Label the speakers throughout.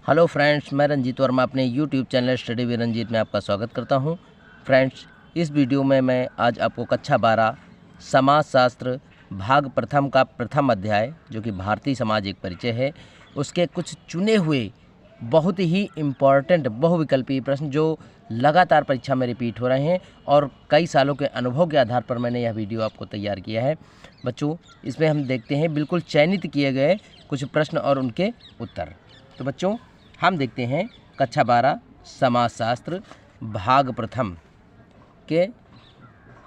Speaker 1: Hello friends, मैं रंजीत वर्मा अपने YouTube channel study with Ranjeet में आपका स्वागत करता हूं। फ्रेंड्स, इस वीडियो में मैं आज आपको कक्षा 12 समाजशास्त्र भाग प्रथम का प्रथम अध्याय जो कि भारतीय समाज एक परिचय है, उसके कुछ चुने हुए बहुत ही इम्पॉर्टेंट बहुविकल्पीय प्रश्न जो लगातार परीक्षा में रिपीट हो रहे हैं और कई सालों के अनुभव के आधार पर मैंने यह वीडियो आपको तैयार किया है। बच्चों, इसमें हम देखते हैं बिल्कुल चयनित किए गए कुछ प्रश्न और उनके उत्तर। तो बच्चों, हम देखते हैं कक्षा 12 समाजशास्त्र भाग प्रथम के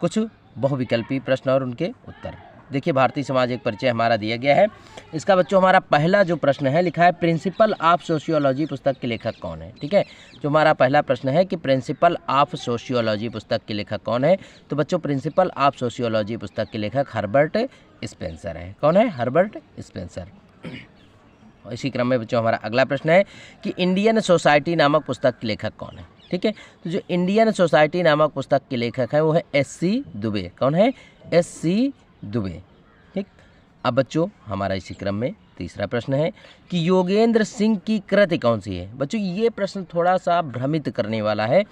Speaker 1: कुछ बहुविकल्पी प्रश्न और उनके उत्तर। देखिए, भारतीय समाज एक परिचय हमारा दिया गया है। इसका बच्चों हमारा पहला जो प्रश्न है लिखा है प्रिंसिपल ऑफ सोशियोलॉजी पुस्तक के लेखक कौन है। ठीक है, जो हमारा पहला प्रश्न है कि प्रिंसिपल ऑफ सोशियोलॉजी पुस्तक के लेखक कौन है। तो बच्चों, प्रिंसिपल ऑफ सोशियोलॉजी पुस्तक के लेखक हर्बर्ट स्पेंसर है। कौन है? Herbert Spencer. इसी क्रम में बच्चों हमारा अगला प्रश्न है कि इंडियन सोसाइटी नामक पुस्तक के लेखक कौन है। ठीक है, तो जो इंडियन सोसाइटी नामक पुस्तक के लेखक है वो है एस.सी. दुबे। कौन है? एस.सी. दुबे। ठीक, अब बच्चों हमारा इसी क्रम में तीसरा प्रश्न है कि योगेंद्र सिंह की कृति कौन सी है। बच्चों, ये प्रश्न थोड़ा सा भ्रमित करने वाला है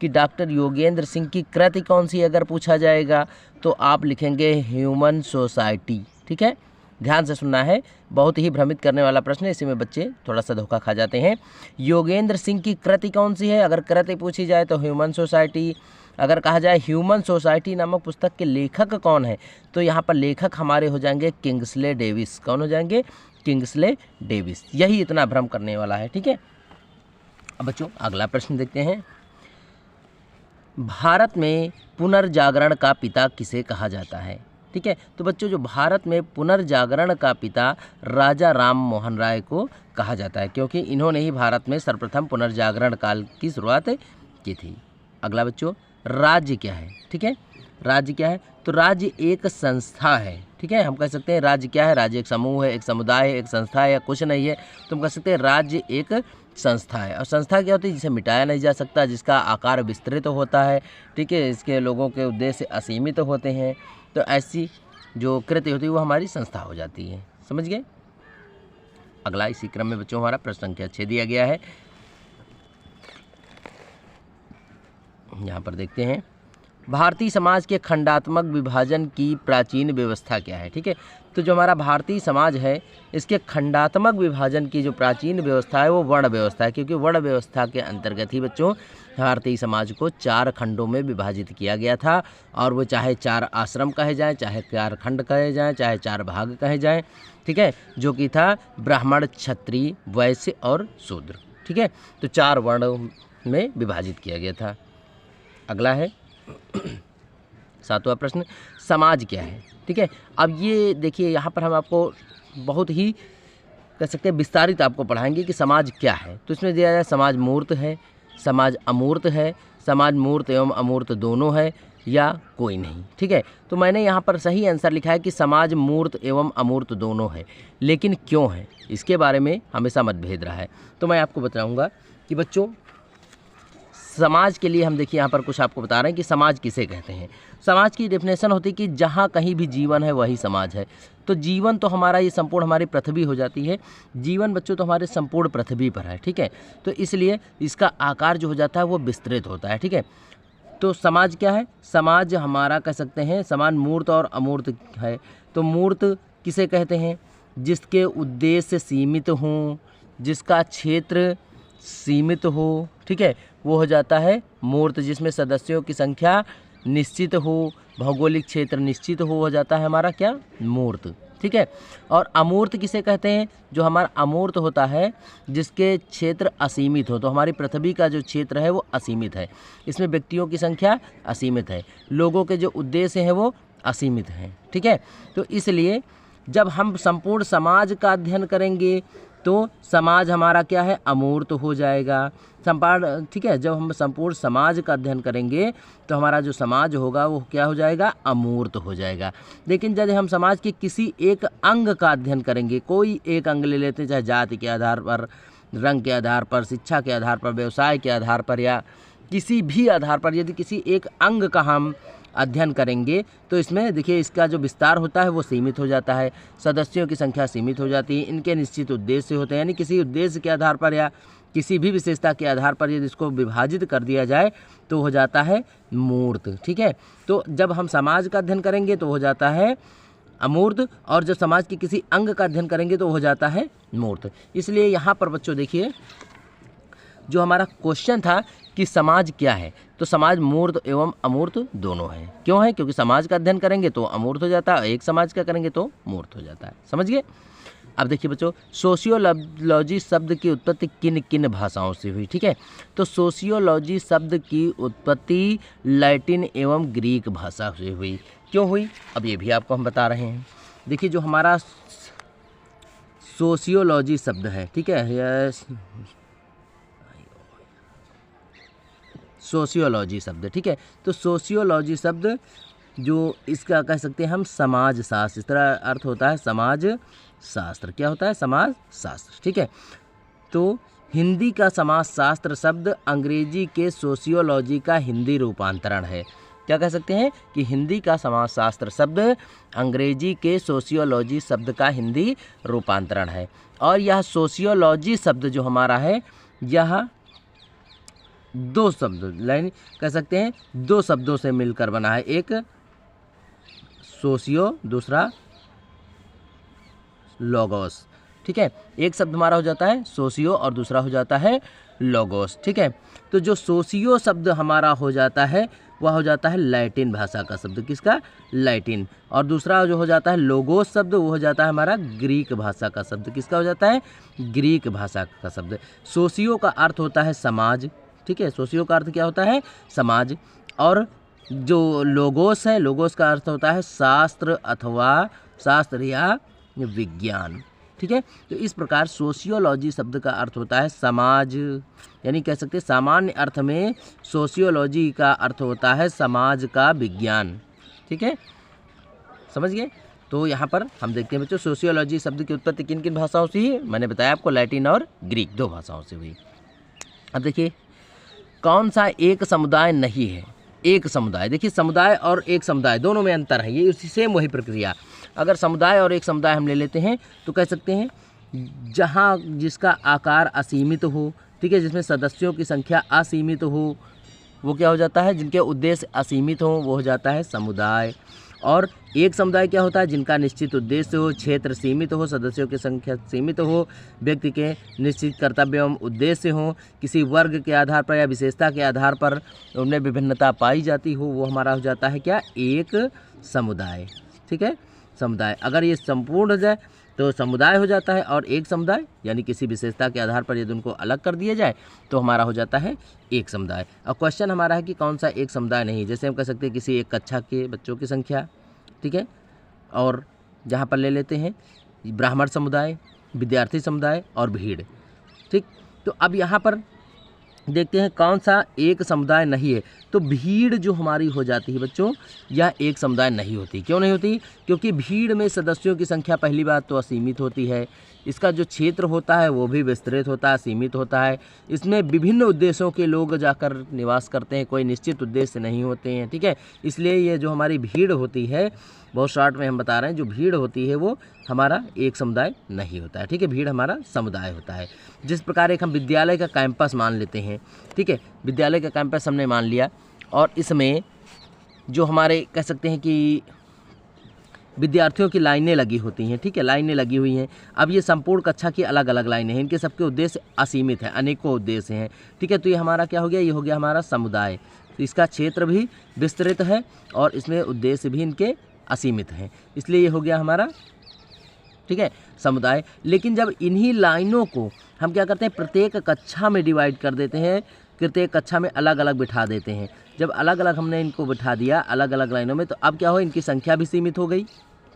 Speaker 1: कि डॉक्टर योगेंद्र सिंह की कृति कौन सी अगर पूछा जाएगा तो आप लिखेंगे ह्यूमन सोसाइटी। ठीक है, ध्यान से सुनना है, बहुत ही भ्रमित करने वाला प्रश्न है, इसी में बच्चे थोड़ा सा धोखा खा जाते हैं। योगेंद्र सिंह की कृति कौन सी है, अगर कृति पूछी जाए तो ह्यूमन सोसाइटी। अगर कहा जाए ह्यूमन सोसाइटी नामक पुस्तक के लेखक कौन है तो यहाँ पर लेखक हमारे हो जाएंगे किंग्सले डेविस। कौन हो जाएंगे? Kingsley Davis. यही इतना भ्रम करने वाला है। ठीक है, अब बच्चों अगला प्रश्न देखते हैं। भारत में पुनर्जागरण का पिता किसे कहा जाता है। ठीक है, तो बच्चों जो भारत में पुनर्जागरण का पिता राजा राम मोहन राय को कहा जाता है, क्योंकि इन्होंने ही भारत में सर्वप्रथम पुनर्जागरण काल की शुरुआत की थी। अगला बच्चों, राज्य क्या है। ठीक है, राज्य क्या है? तो राज्य एक संस्था है। ठीक है, हम कह सकते हैं राज्य क्या है? राज्य एक समूह है, एक समुदाय है, एक संस्था है या कुछ नहीं है। तो हम कह सकते हैं राज्य एक संस्था है। और संस्था क्या होती है? जिसे मिटाया नहीं जा सकता, जिसका आकार विस्तृत होता है। ठीक है, इसके लोगों के उद्देश्य असीमित होते हैं। तो ऐसी जो कृति होती है वो हमारी संस्था हो जाती है। समझ गए? अगला इसी क्रम में बच्चों हमारा प्रश्न संख्या 6 दिया गया है। यहाँ पर देखते हैं, भारतीय समाज के खंडात्मक विभाजन की प्राचीन व्यवस्था क्या है। ठीक है, तो जो हमारा भारतीय समाज है इसके खंडात्मक विभाजन की जो प्राचीन व्यवस्था है वो वर्ण व्यवस्था है, क्योंकि वर्ण व्यवस्था के अंतर्गत ही बच्चों भारतीय समाज को 4 खंडों में विभाजित किया गया था। और वो चाहे 4 आश्रम कहे जाएं, चाहे 4 खंड कहे जाएं, चाहे 4 भाग कहे जाएं। ठीक है, जो कि था ब्राह्मण, क्षत्रिय, वैश्य और शूद्र। ठीक है, तो 4 वर्णों में विभाजित किया गया था। अगला है 7वां प्रश्न, समाज क्या है। ठीक है, अब ये देखिए, यहाँ पर हम आपको बहुत ही कह सकते हैं विस्तारित आपको पढ़ाएंगे कि समाज क्या है। तो इसमें दिया जाए समाज मूर्त है, समाज अमूर्त है, समाज मूर्त एवं अमूर्त दोनों है या कोई नहीं। ठीक है, तो मैंने यहाँ पर सही आंसर लिखा है कि समाज मूर्त एवं अमूर्त दोनों है। लेकिन क्यों है, इसके बारे में हमेशा मतभेद रहा है। तो मैं आपको बताऊँगा कि बच्चों समाज के लिए हम देखिए यहाँ पर कुछ आपको बता रहे हैं कि समाज किसे कहते हैं। समाज की डेफिनेशन होती है कि जहाँ कहीं भी जीवन है वही समाज है। तो जीवन तो हमारा ये संपूर्ण हमारी पृथ्वी हो जाती है। जीवन बच्चों तो हमारे संपूर्ण पृथ्वी पर है। ठीक है, तो इसलिए इसका आकार जो हो जाता है वो विस्तृत होता है। ठीक है, तो समाज क्या है? समाज हमारा कह सकते हैं समान मूर्त और अमूर्त है। तो मूर्त किसे कहते हैं? जिसके उद्देश्य सीमित हों, जिसका क्षेत्र सीमित हो। ठीक है, वो हो जाता है मूर्त। जिसमें सदस्यों की संख्या निश्चित हो, भौगोलिक क्षेत्र निश्चित हो जाता है हमारा क्या? मूर्त। ठीक है, और अमूर्त किसे कहते हैं? जो हमारा अमूर्त होता है जिसके क्षेत्र असीमित हो। तो हमारी पृथ्वी का जो क्षेत्र है वो असीमित है, इसमें व्यक्तियों की संख्या असीमित है, लोगों के जो उद्देश्य हैं वो असीमित हैं। ठीक है, तो इसलिए जब हम संपूर्ण समाज का अध्ययन करेंगे तो समाज हमारा क्या है? अमूर्त हो जाएगा। संपूर्ण, ठीक है, जब हम संपूर्ण समाज का अध्ययन करेंगे तो हमारा जो समाज होगा वो क्या हो जाएगा? अमूर्त हो जाएगा। लेकिन जब हम समाज के किसी एक अंग का अध्ययन करेंगे, कोई एक अंग ले लेते हैं, चाहे जाति के आधार पर, रंग के आधार पर, शिक्षा के आधार पर, व्यवसाय के आधार पर या किसी भी आधार पर, यदि किसी एक अंग का हम अध्ययन करेंगे तो इसमें देखिए इसका जो विस्तार होता है वो सीमित हो जाता है, सदस्यों की संख्या सीमित हो जाती है, इनके निश्चित उद्देश्य होते हैं, यानी किसी उद्देश्य के आधार पर या किसी भी विशेषता के आधार पर यदि इसको विभाजित कर दिया जाए तो हो जाता है मूर्त। ठीक है, तो जब हम समाज का अध्ययन करेंगे तो हो जाता है अमूर्त, और जब समाज के किसी अंग का अध्ययन करेंगे तो हो जाता है मूर्त। इसलिए यहाँ पर बच्चों देखिए, जो हमारा क्वेश्चन था कि समाज क्या है, तो समाज मूर्त एवं अमूर्त दोनों है। क्यों है? क्योंकि समाज का अध्ययन करेंगे तो अमूर्त हो जाता है, एक समाज का करेंगे तो मूर्त हो जाता है। समझ गए? अब देखिए बच्चों, सोशियोलॉजी शब्द की उत्पत्ति किन किन भाषाओं से हुई? ठीक है, तो सोशियोलॉजी शब्द की उत्पत्ति लैटिन एवं ग्रीक भाषा से हुई। क्यों हुई? अब ये भी आपको हम बता रहे हैं। देखिए, जो हमारा सोशियोलॉजी शब्द है, ठीक है, यस, सोशियोलॉजी शब्द, ठीक है, तो सोशियोलॉजी शब्द जो इसका कह सकते हैं हम समाज शास्त्र, इस तरह अर्थ होता है समाज शास्त्र। क्या होता है? समाज शास्त्र। ठीक है, तो हिंदी का समाज शास्त्र शब्द अंग्रेजी के सोशियोलॉजी का हिंदी रूपांतरण है। क्या कह सकते हैं कि हिंदी का समाज शास्त्र शब्द अंग्रेजी के सोशियोलॉजी शब्द का हिंदी रूपांतरण है। और यह सोशियोलॉजी शब्द जो हमारा है, यह दो शब्द लाइन कह सकते हैं, दो शब्दों से मिलकर बना है। एक सोशियो, दूसरा लोगोस। ठीक है, एक शब्द हमारा हो जाता है सोशियो और दूसरा हो जाता है लोगोस। ठीक है, तो जो सोशियो शब्द हमारा हो जाता है वह हो जाता है लैटिन भाषा का शब्द। किसका? लैटिन। और दूसरा जो हो जाता है लोगोस शब्द, वो हो जाता है हमारा ग्रीक भाषा का शब्द। किसका हो जाता है? ग्रीक भाषा का शब्द। सोशियो का अर्थ होता है समाज। ठीक है, सोशियो का अर्थ क्या होता है? समाज। और जो लोगोस है, लोगोस का अर्थ होता है शास्त्र अथवा शास्त्र या विज्ञान। ठीक है, तो इस प्रकार सोशियोलॉजी शब्द का अर्थ होता है समाज, यानी कह सकते हैं सामान्य अर्थ में सोशियोलॉजी का अर्थ होता है समाज का विज्ञान। ठीक है, समझ गए? तो यहाँ पर हम देखते हैं बच्चों, सोशियोलॉजी शब्द की उत्पत्ति किन किन भाषाओं से हुई? मैंने बताया आपको, लैटिन और ग्रीक, दो भाषाओं से हुई। अब देखिए, कौन सा एक समुदाय नहीं है? एक समुदाय, देखिए समुदाय और एक समुदाय दोनों में अंतर है, ये उसी सेम वही प्रक्रिया। अगर समुदाय और एक समुदाय हम ले लेते हैं तो कह सकते हैं जहाँ जिसका आकार असीमित हो, ठीक है, जिसमें सदस्यों की संख्या असीमित हो, वो क्या हो जाता है? जिनके उद्देश्य असीमित हो, वो हो जाता है समुदाय। और एक समुदाय क्या होता है? जिनका निश्चित उद्देश्य हो, क्षेत्र सीमित हो, सदस्यों की संख्या सीमित हो, व्यक्ति के निश्चित कर्तव्य एवं उद्देश्य हो, किसी वर्ग के आधार पर या विशेषता के आधार पर उनमें विभिन्नता पाई जाती हो, वो हमारा हो जाता है क्या? एक समुदाय। ठीक है, समुदाय। अगर ये संपूर्ण हो जाए तो समुदाय हो जाता है, और एक समुदाय यानी किसी विशेषता के आधार पर यदि उनको अलग कर दिया जाए तो हमारा हो जाता है एक समुदाय। और क्वेश्चन हमारा है कि कौन सा एक समुदाय नहीं? जैसे हम कह सकते हैं किसी एक कक्षा के बच्चों की संख्या, ठीक है, और जहाँ पर ले लेते हैं ब्राह्मण समुदाय, विद्यार्थी समुदाय और भीड़। ठीक, तो अब यहाँ पर देखते हैं कौन सा एक समुदाय नहीं है। तो भीड़ जो हमारी हो जाती है बच्चों, यह एक समुदाय नहीं होती। क्यों नहीं होती? क्योंकि भीड़ में सदस्यों की संख्या पहली बात तो असीमित होती है, इसका जो क्षेत्र होता है वो भी विस्तृत होता है, सीमित होता है, इसमें विभिन्न उद्देश्यों के लोग जाकर निवास करते हैं, कोई निश्चित उद्देश्य नहीं होते हैं। ठीक है, इसलिए ये जो हमारी भीड़ होती है, बहुत शॉर्ट में हम बता रहे हैं, जो भीड़ होती है वो हमारा एक समुदाय नहीं होता है। ठीक है, भीड़ हमारा समुदाय होता है। जिस प्रकार एक हम विद्यालय का कैंपस मान लेते हैं, ठीक है, विद्यालय का कैंपस हमने मान लिया, और इसमें जो हमारे कह सकते हैं कि विद्यार्थियों की लाइनें लगी होती हैं, ठीक है, लाइनें लगी हुई हैं। अब ये संपूर्ण कक्षा की अलग अलग लाइनें हैं, इनके सबके उद्देश्य असीमित हैं, अनेकों उद्देश्य हैं। ठीक है, तो ये हमारा क्या हो गया? ये हो गया हमारा समुदाय। तो इसका क्षेत्र भी विस्तृत है और इसमें उद्देश्य भी इनके असीमित हैं, इसलिए ये हो गया हमारा, ठीक है, समुदाय। लेकिन जब इन्हीं लाइनों को हम क्या करते हैं? प्रत्येक कक्षा में डिवाइड कर देते हैं, प्रत्येक कक्षा में अलग अलग बिठा देते हैं। जब अलग अलग हमने इनको बिठा दिया अलग अलग लाइनों में, तो अब क्या हो? इनकी संख्या भी सीमित हो गई।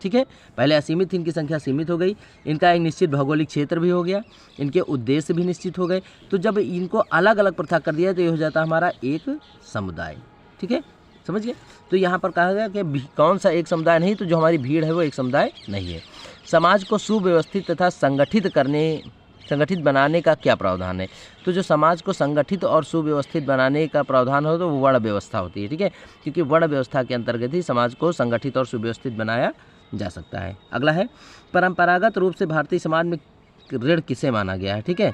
Speaker 1: ठीक है, पहले असीमित थी, इनकी संख्या सीमित हो गई, इनका एक निश्चित भौगोलिक क्षेत्र भी हो गया, इनके उद्देश्य भी निश्चित हो गए। तो जब इनको अलग अलग पृथक कर दिया तो ये हो जाता हमारा एक समुदाय। ठीक है, समझ गए? तो यहाँ पर कहा गया कि कौन सा एक समुदाय नहीं, तो जो हमारी भीड़ है वो एक समुदाय नहीं है। समाज को सुव्यवस्थित तथा संगठित बनाने का क्या प्रावधान है? तो जो समाज को संगठित और सुव्यवस्थित बनाने का प्रावधान हो तो वो वर्ण व्यवस्था होती है। ठीक है, क्योंकि वर्ण व्यवस्था के अंतर्गत ही समाज को संगठित और सुव्यवस्थित बनाया जा सकता है। अगला है, परंपरागत रूप से भारतीय समाज में ऋण किसे माना गया है? ठीक है,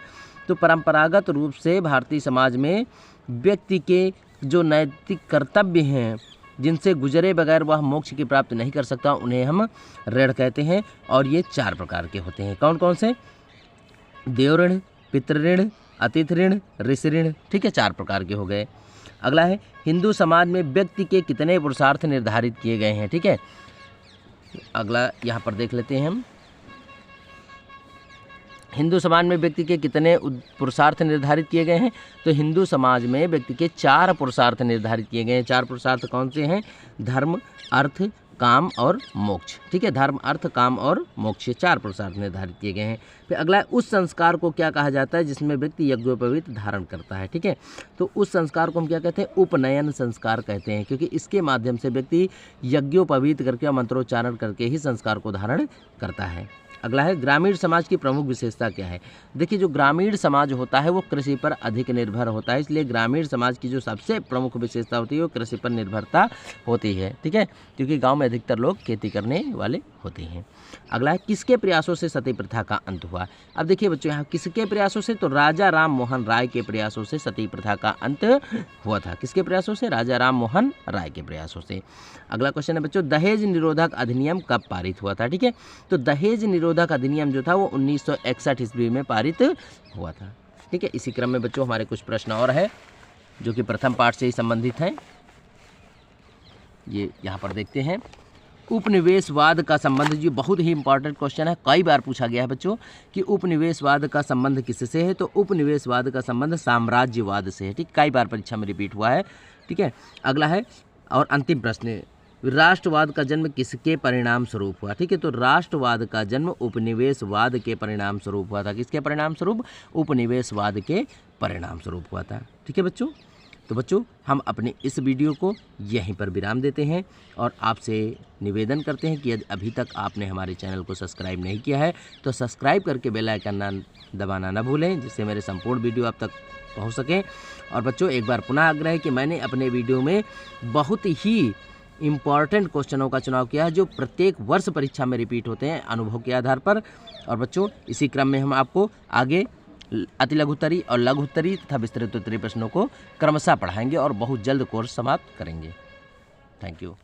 Speaker 1: तो परंपरागत रूप से भारतीय समाज में व्यक्ति के जो नैतिक कर्तव्य हैं जिनसे गुजरे बगैर वह मोक्ष की प्राप्ति नहीं कर सकता, उन्हें हम ऋण कहते हैं। और ये 4 प्रकार के होते हैं। कौन कौन से? देव ऋण, पितृ ऋण, अतिथि ऋण, ऋषि ऋण। ठीक है, 4 प्रकार के हो गए। अगला है हिंदू समाज में व्यक्ति के कितने पुरुषार्थ निर्धारित किए गए हैं। ठीक है, अगला यहाँ पर देख लेते हैं हम। हिंदू समाज में व्यक्ति के कितने पुरुषार्थ निर्धारित किए गए हैं? तो हिंदू समाज में व्यक्ति के 4 पुरुषार्थ निर्धारित किए गए हैं। 4 पुरुषार्थ कौन से हैं? धर्म, अर्थ, काम और मोक्ष। ठीक है, धर्म, अर्थ, काम और मोक्ष, 4 पुरुषार्थ निर्धारित किए गए हैं। फिर अगला है उस संस्कार को क्या कहा जाता है जिसमें व्यक्ति यज्ञोपवीत धारण करता है। ठीक है, तो उस संस्कार को हम क्या कहते हैं? उपनयन संस्कार कहते हैं, क्योंकि इसके माध्यम से व्यक्ति यज्ञोपवीत करके मंत्रोच्चारण करके ही संस्कार को धारण करता है। अगला है ग्रामीण समाज की प्रमुख विशेषता क्या है? देखिए, जो ग्रामीण समाज होता है वो कृषि पर अधिक निर्भर होता है, इसलिए ग्रामीण समाज की जो सबसे प्रमुख विशेषता होती है वो कृषि पर निर्भरता होती है। ठीक है, क्योंकि गांव में अधिकतर लोग खेती करने वाले होते हैं। अगला है किसके प्रयासों से सती प्रथा का अंत हुआ? अब देखिए बच्चों, यहाँ किसके प्रयासों से? तो राजा राम मोहन राय के प्रयासों से सती प्रथा का अंत हुआ था। किसके प्रयासों से? राजा राम मोहन राय के प्रयासों से। अगला क्वेश्चन है बच्चों, दहेज निरोधक अधिनियम कब पारित हुआ था? ठीक है, तो दहेज निरोधक अधिनियम जो था वो 1961 ईस्वी में पारित हुआ था। ठीक है, इसी क्रम में बच्चों हमारे कुछ प्रश्न और है जो कि प्रथम पाठ से ही संबंधित हैं। ये यहाँ पर देखते हैं। उपनिवेशवाद का संबंध, जो बहुत ही इंपॉर्टेंट क्वेश्चन है, कई बार पूछा गया है बच्चों कि उपनिवेशवाद का संबंध किससे है? तो उपनिवेशवाद का संबंध साम्राज्यवाद से है। ठीक, कई बार परीक्षा में रिपीट हुआ है। ठीक है, अगला है और अंतिम प्रश्न, राष्ट्रवाद का जन्म किसके परिणाम स्वरूप हुआ? ठीक है, तो राष्ट्रवाद का जन्म उपनिवेशवाद के परिणाम स्वरूप हुआ था। किसके परिणाम स्वरूप? उपनिवेशवाद के परिणाम स्वरूप हुआ था। ठीक है बच्चों, तो बच्चों हम अपने इस वीडियो को यहीं पर विराम देते हैं और आपसे निवेदन करते हैं कि यदि अभी तक आपने हमारे चैनल को सब्सक्राइब नहीं किया है तो सब्सक्राइब करके बेल आइकन दबाना ना भूलें, जिससे मेरे संपूर्ण वीडियो आप तक पहुंच सकें। और बच्चों एक बार पुनः आग्रह है कि मैंने अपने वीडियो में बहुत ही इम्पॉर्टेंट क्वेश्चनों का चुनाव किया है जो प्रत्येक वर्ष परीक्षा में रिपीट होते हैं अनुभव के आधार पर। और बच्चों इसी क्रम में हम आपको आगे अति लघुत्तरी और लघुत्तरी तथा विस्तृत उत्तरी प्रश्नों को क्रमशः पढ़ाएंगे और बहुत जल्द कोर्स समाप्त करेंगे। Thank you.